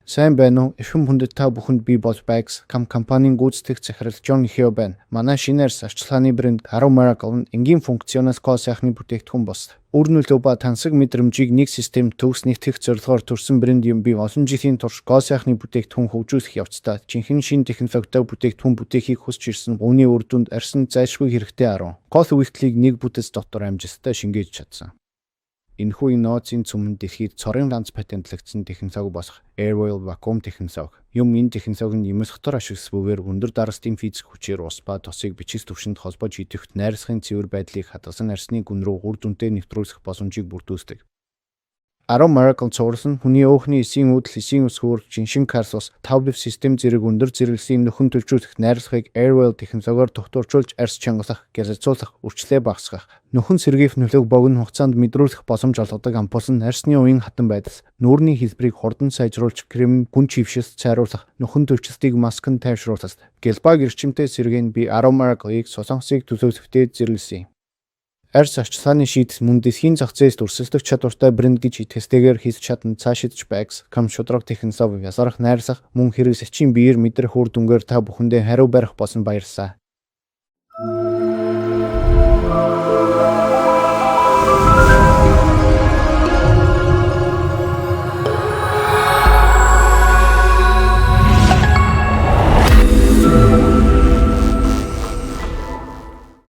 Сайн байна уу? Эрхэм хүндэт та бүхэнд би бол Bags компанийн гүйцэтгэх захирал John Hyo байна. Манай шинээр арчилгааны брэнд Arrow Miracle нь энгийн функционоос гол сайхны бүтээгдэхүүн бос. Үр нөлөө ба тансаг мэдрэмжийг нэг систем төгс нэгтгэх зорилгоор төрсэн брэнд юм би олон жилийн турш гол сайхны бүтээгдэхүүн хөгжүүлэх явцдаа жинхэнэ шин технологитой бүтээгдэхүүн бүтээхийг хүсч ирсэн. Үүний үр дүнд арьсан зайлшгүй хэрэгтэй Arrow. Гол үйлчлэгийг нэг бүтэц дотор амжилттай шингээж чадсан. Энэхүү инновацийн цөмөнд дэлхийд цорын ганц патентлагдсан технологи болох Airwell Vacuum технологи. Энэ технологи нь нэмэлт дотор ашигласбүйгээр өндөр даралтын физик хүчээр ус ба тосыг бичис түвшинд холбож идэвхт найрсахын цэвэр байдлыг хадгалсан арьсны гүн рүү үр дүнтэй нэвтрүүлэх боломжийг бүрдүүлдэг. Arrow Miracle цувралсан хүний өөхний эсийн үүдэл эсийн ус хөөрч шиншин карсус тавлив систем зэрэг өндөр зэрэглэлийн нөхөн төлжүүлэх найрлагыг Airwell технологиор тогтворчулж арьс чангалах, гялалзуулах, үрчлээ багасгах, нөхөн сэргийх нөлөөг богино хугацаанд мэдрүүлэх боломж олгодог ампул нь арьсны уян хатан байдал, нүүрний хэлбэрийг хурдан сайжруулж крем гүн чившилт сайруулах, нөхөн төлчлөлтийг маск нь тайвшруулах, гэлбаг эрчимтэй сэргээн би Arrow Miracle-ыг солонгосыг төлөвлөлтөд зэрэглэсэн. Арьс арчилгааны шийдэл мөн дэлхийн зах зээлд өрсөлдөх чадвартай брэнд гэж итгэстэйгээр хийж чадна цаашидч Bags шудраг технологи ялгарах найрсах мөн хэрэглэгчийн биеэр мэдрэх үр дүнгээр та бүхэндээ хариу барих болсон баярлалаа.